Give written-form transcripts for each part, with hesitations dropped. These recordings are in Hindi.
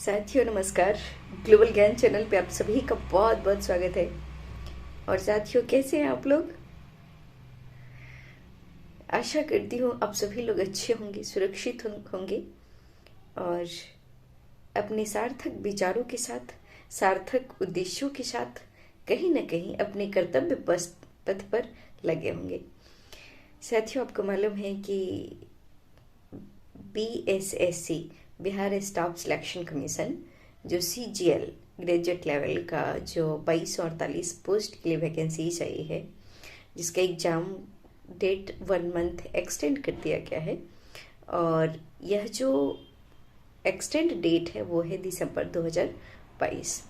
साथियों नमस्कार। ग्लोबल ज्ञान चैनल पे आप सभी का बहुत बहुत स्वागत है। और साथियों कैसे हैं आप लोग? आशा करती हूँ आप सभी लोग अच्छे होंगे, सुरक्षित होंगे और अपने सार्थक विचारों के साथ, सार्थक उद्देश्यों के साथ कहीं न कहीं अपने कर्तव्य पथ पर लगे होंगे। साथियों आपको मालूम है कि BSSC Bihar staff selection commission जो CGL ग्रेजुएट लेवल का जो 2248 पोस्ट के लिए वैकेंसीज आई है, जिसका एग्ज़ाम डेट 1 मंथ एक्सटेंड कर दिया गया है। और यह जो एक्सटेंड डेट है वो है दिसंबर 2022।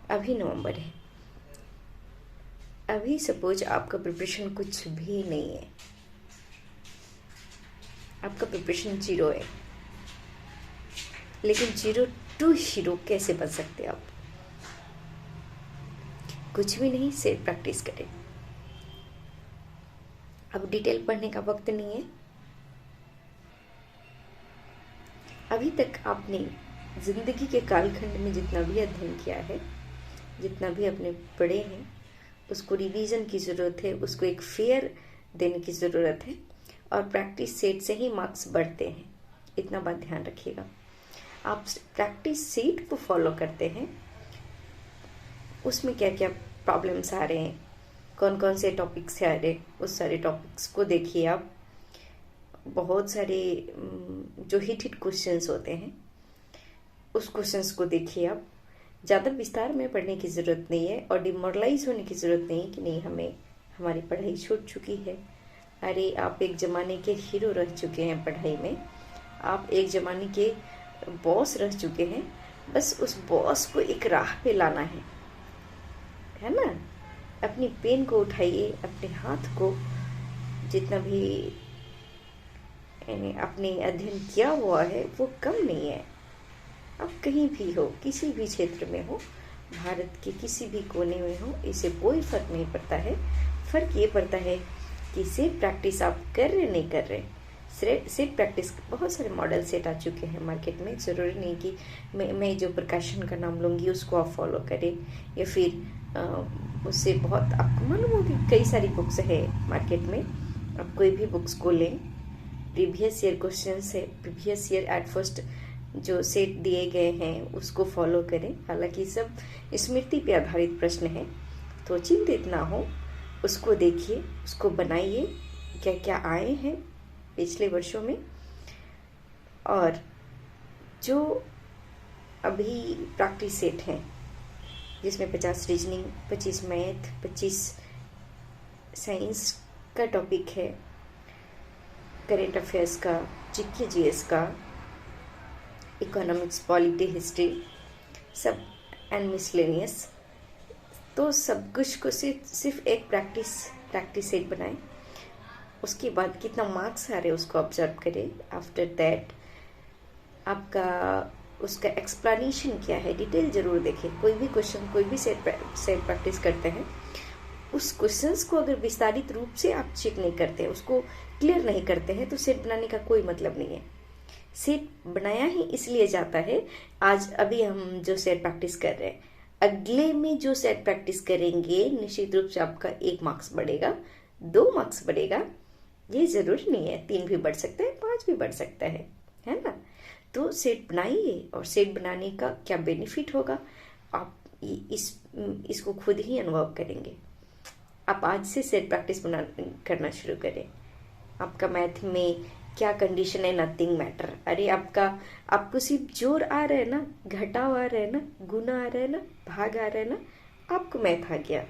अभी नवंबर है। अभी सपोज आपका प्रिपरेशन कुछ भी नहीं है, आपका प्रिपरेशन 0 है, लेकिन 0 टू हीरो कैसे बन सकते आप? कुछ भी नहीं, सिर्फ प्रैक्टिस करें। अब डिटेल पढ़ने का वक्त नहीं है। अभी तक आपने जिंदगी के कालखंड में जितना भी अध्ययन किया है, जितना भी अपने पढ़े हैं, उसको रिवीजन की ज़रूरत है, उसको एक फेयर देने की ज़रूरत है। और प्रैक्टिस सेट से ही मार्क्स बढ़ते हैं, इतना बात ध्यान रखिएगा। आप प्रैक्टिस सेट को फॉलो करते हैं, उसमें क्या क्या प्रॉब्लम्स आ रहे हैं, कौन कौन से टॉपिक्स से आ रहे हैं, उस सारे टॉपिक्स को देखिए आप। बहुत सारे जो हिट क्वेश्चंस होते हैं उस क्वेश्चंस को देखिए आप। ज़्यादा विस्तार में पढ़ने की ज़रूरत नहीं है और डिमोरलाइज होने की ज़रूरत नहीं है कि नहीं हमें हमारी पढ़ाई छूट चुकी है। अरे आप एक ज़माने के हीरो रह चुके हैं पढ़ाई में, आप एक ज़माने के बॉस रह चुके हैं। बस उस बॉस को एक राह पे लाना है ना। अपनी पेन को उठाइए, अपने हाथ को, जितना भी अपने अध्ययन किया हुआ है वो कम नहीं है। आप कहीं भी हो, किसी भी क्षेत्र में हो, भारत के किसी भी कोने में हो, इसे कोई फ़र्क नहीं पड़ता है। फ़र्क ये पड़ता है कि सिर्फ प्रैक्टिस आप कर रहे नहीं कर रहे। सिर्फ प्रैक्टिस, बहुत सारे मॉडल सेट आ चुके हैं मार्केट में। ज़रूरी नहीं कि मैं जो प्रकाशन का नाम लूँगी उसको आप फॉलो करें, या फिर उससे बहुत आपको मालूम हो कि कई सारी बुक्स है मार्केट में। आप कोई भी बुक्स को लें, प्रीवियस ईयर क्वेश्चंस है, प्रीवियस ईयर एट फर्स्ट जो सेट दिए गए हैं उसको फॉलो करें। हालांकि सब स्मृति पे आधारित प्रश्न है, तो चिंतित ना हो, उसको देखिए, उसको बनाइए, क्या क्या आए हैं पिछले वर्षों में। और जो अभी प्रैक्टिस सेट हैं जिसमें 50 रीजनिंग, 25 मैथ, 25 साइंस का टॉपिक है, करेंट अफेयर्स का, जीके जीएस का, इकोनॉमिक्स, पॉलिटी, हिस्ट्री, सब एंड मिसलेनियस। तो सब कुछ को सिर्फ एक प्रैक्टिस सेट बनाएं। उसके बाद कितना मार्क्स आ रहे हैं उसको ऑब्जर्व करें। आफ्टर दैट आपका उसका एक्सप्लेनेशन क्या है, डिटेल जरूर देखें। कोई भी क्वेश्चन, कोई भी सेट प्रैक्टिस करते हैं, उस क्वेश्चंस को अगर विस्तारित रूप से आप चेक नहीं करते हैं, उसको क्लियर नहीं करते हैं, तो सेट बनाने का कोई मतलब नहीं है। सेट बनाया ही इसलिए जाता है, आज अभी हम जो सेट प्रैक्टिस कर रहे हैं, अगले में जो सेट प्रैक्टिस करेंगे निश्चित रूप से आपका 1 मार्क्स बढ़ेगा, 2 मार्क्स बढ़ेगा। ये जरूरी नहीं है 3 भी बढ़ सकता है, 5 भी बढ़ सकता है ना। तो सेट बनाइए, और सेट बनाने का क्या बेनिफिट होगा आप इसको खुद ही अनुभव करेंगे। आप आज से सेट प्रैक्टिस करना शुरू करें। आपका मैथ में क्या कंडीशन है, नथिंग मैटर। अरे आपको सिर्फ जोड़ आ रहा है ना, घटाव आ रहा है ना, गुना आ रहा है ना, भाग आ रहा है ना, आपको मैथ आ गया,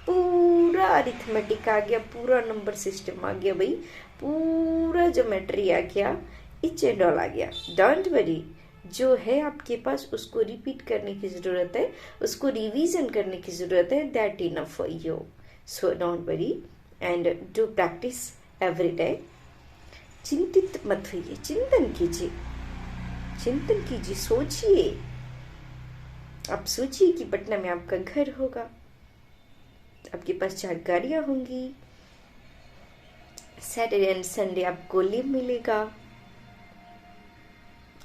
पूरा अरिथमेटिक आ गया, पूरा नंबर सिस्टम आ गया भाई, पूरा ज्योमेट्री आ गया, इच एंड ऑल आ गया। डोंट वरी, जो है आपके पास उसको रिपीट करने की ज़रूरत है, उसको रिवीजन करने की ज़रूरत है। That enough for you. So don't worry and do practice every day. चिंतित मत होइए, चिंतन कीजिए, चिंतन कीजिए, सोचिए। आप सोचिए कि पटना में आपका घर होगा, आपके पास 4 गाड़ियाँ होंगी, सैटरडे एंड संडे आपको लीव मिलेगा।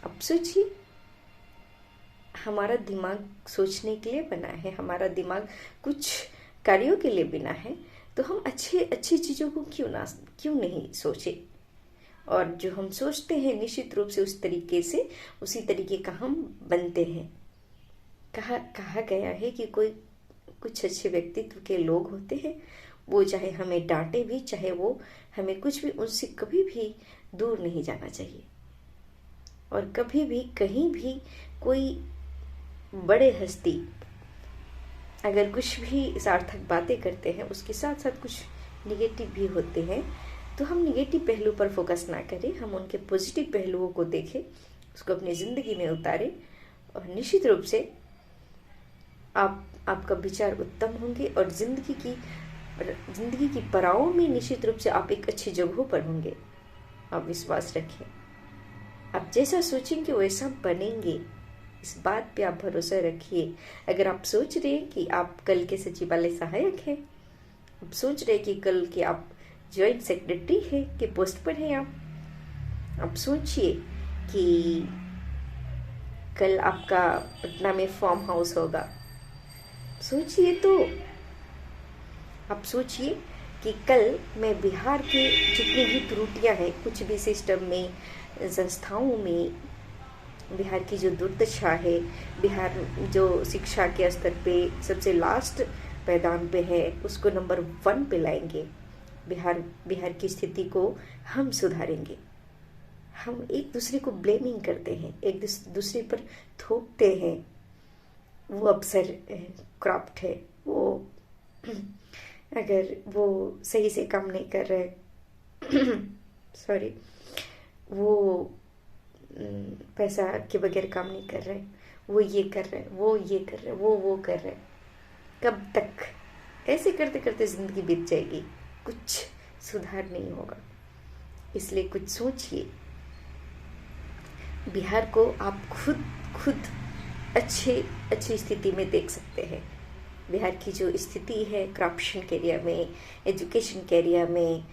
अब सोचिए, हमारा दिमाग सोचने के लिए बना है, हमारा दिमाग कुछ कार्यों के लिए बना है, तो हम अच्छी चीज़ों को क्यों नहीं सोचे। और जो हम सोचते हैं निश्चित रूप से उसी तरीके का हम बनते हैं। कहा गया है कि कुछ अच्छे व्यक्तित्व के लोग होते हैं, वो चाहे हमें डांटे भी, चाहे वो हमें कुछ भी, उनसे कभी भी दूर नहीं जाना चाहिए। और कभी भी कहीं भी कोई बड़े हस्ती अगर कुछ भी सार्थक बातें करते हैं, उसके साथ साथ कुछ निगेटिव भी होते हैं, तो हम निगेटिव पहलू पर फोकस ना करें, हम उनके पॉजिटिव पहलुओं को देखें, उसको अपनी ज़िंदगी में उतारें। और निश्चित रूप से आपका विचार उत्तम होंगे और जिंदगी की पड़ावों में निश्चित रूप से आप एक अच्छी जगहों पर होंगे। आप विश्वास रखें, आप जैसा सोचेंगे वैसा बनेंगे, इस बात पे आप भरोसा रखिए। अगर आप सोच रहे हैं कि आप कल के सचिवालय सहायक हैं, आप सोच रहे हैं कि कल के आप ज्वाइंट सेक्रेटरी है के पोस्ट पर हैं, आप सोचिए कि कल आपका पटना में फार्म हाउस होगा, सोचिए। तो आप सोचिए कि कल मैं बिहार के जितनी भी त्रुटियां हैं, कुछ भी सिस्टम में, संस्थाओं में, बिहार की जो दुर्दशा है, बिहार जो शिक्षा के स्तर पे सबसे लास्ट पैदान पे है, उसको नंबर 1 पे लाएंगे। बिहार की स्थिति को हम सुधारेंगे। हम एक दूसरे को ब्लेमिंग करते हैं, एक दूसरे पर थोपते हैं, वो अफसर करप्ट है, वो अगर वो सही से काम नहीं कर रहे सॉरी, वो पैसा के बगैर काम नहीं कर रहे, वो ये कर रहे, वो ये कर रहे, वो कर रहे। कब तक ऐसे करते करते जिंदगी बीत जाएगी, कुछ सुधार नहीं होगा। इसलिए कुछ सोचिए। बिहार को आप खुद अच्छी स्थिति में देख सकते हैं। बिहार की जो स्थिति है करप्शन के एरिया में, एजुकेशन के एरिया में,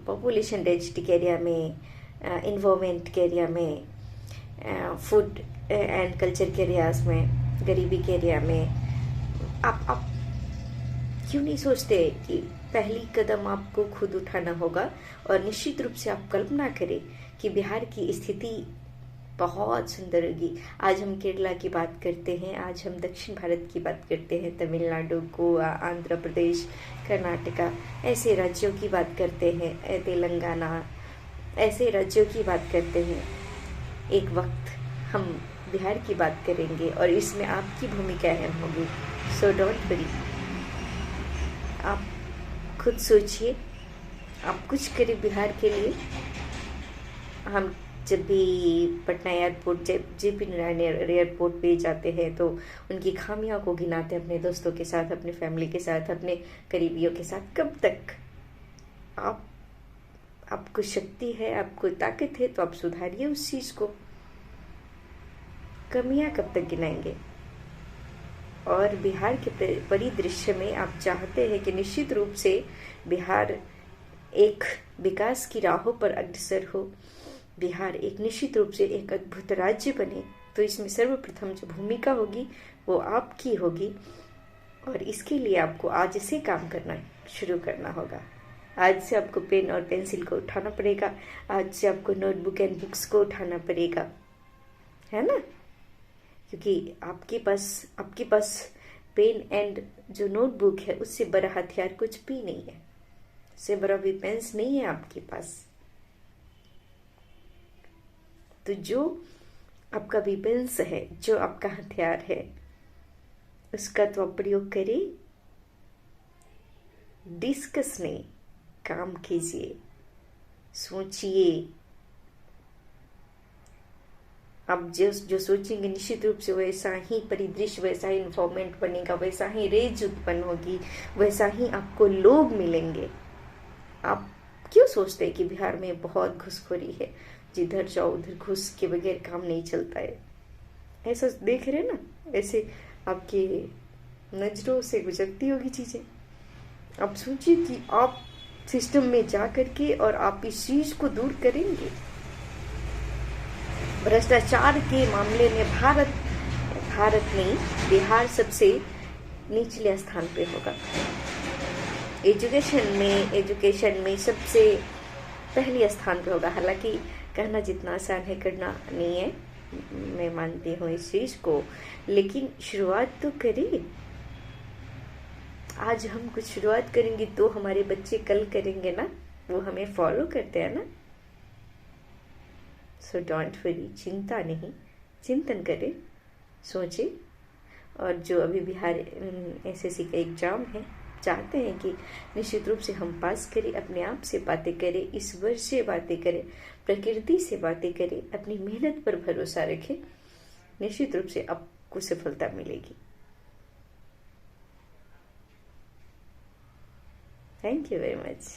पॉपुलेशन डेंसिटी के एरिया में, इन्वायरमेंट के एरिया में, फूड एंड कल्चर के एरियाज में, गरीबी के एरिया में, आप क्यों नहीं सोचते कि पहली कदम आपको खुद उठाना होगा। और निश्चित रूप से आप कल्पना करें कि बिहार की स्थिति बहुत सुंदर होगी। आज हम केरला की बात करते हैं, आज हम दक्षिण भारत की बात करते हैं, तमिलनाडु, गोवा, आंध्र प्रदेश, कर्नाटका, ऐसे राज्यों की बात करते हैं, तेलंगाना, ऐसे राज्यों की बात करते हैं। एक वक्त हम बिहार की बात करेंगे और इसमें आपकी भूमिका अहम होगी। सो डोंट वरी, आप खुद सोचिए, आप कुछ करें बिहार के लिए। हम जब भी Patna airport, JP Narayan airport पे जाते हैं तो उनकी खामियों को गिनाते हैं, अपने दोस्तों के साथ, अपने फैमिली के साथ, अपने करीबियों के साथ। कब तक आपको शक्ति है, आपको ताकत है, तो आप सुधारिए उस चीज को। कमियां कब तक गिनाएंगे। और बिहार के परिदृश्य में आप चाहते हैं कि निश्चित रूप से बिहार एक विकास की राहों पर अग्रसर हो, बिहार एक निश्चित रूप से एक अद्भुत राज्य बने, तो इसमें सर्वप्रथम जो भूमिका होगी वो आपकी होगी। और इसके लिए आपको आज से काम करना शुरू करना होगा। आज से आपको पेन और पेंसिल को उठाना पड़ेगा, आज से आपको नोटबुक एंड बुक्स को उठाना पड़ेगा, है ना। क्योंकि आपके पास पेन एंड जो नोटबुक है, उससे बड़ा हथियार कुछ भी नहीं है, उससे बड़ा वेपन्स नहीं है आपके पास। तो जो आपका वेपन्स है, जो आपका हथियार है, उसका तो आप प्रयोग करिए, डिस्कस नहीं, काम कीजिए, सोचिए। आप जो सोचेंगे निश्चित रूप से वैसा ही परिदृश्य, वैसा ही इन्फॉर्मेंट बनेगा, वैसा ही रेज उत्पन्न होगी, वैसा ही आपको लोग मिलेंगे। आप क्यों सोचते हैं कि बिहार में बहुत घूसखोरी है, जिधर जाओ उधर घूस के बगैर काम नहीं चलता है? ऐसा देख रहे ना, ऐसे आपके नजरों से गुजरती होगी चीजें। आप सोचिए कि आप सिस्टम में जा करके और आप इस चीज को दूर करेंगे। भ्रष्टाचार के मामले में भारत भारत नहीं, बिहार सबसे निचले स्थान पे होगा। एजुकेशन में सबसे पहले स्थान पे होगा। हालांकि कहना जितना आसान है करना नहीं है, मैं मानती हूँ इस चीज को, लेकिन शुरुआत तो करें। आज हम कुछ शुरुआत करेंगे तो हमारे बच्चे कल करेंगे ना, वो हमें फॉलो करते हैं ना। सो डोंट वरी, चिंता नहीं, चिंतन करें, सोचें। और जो अभी बिहार एसएससी का एग्जाम है, चाहते हैं कि निश्चित रूप से हम पास करें, अपने आप से बातें करें, ईश्वर से बातें करें, प्रकृति से बातें करें, अपनी मेहनत पर भरोसा रखें, निश्चित रूप से आपको सफलता मिलेगी। Thank you very much.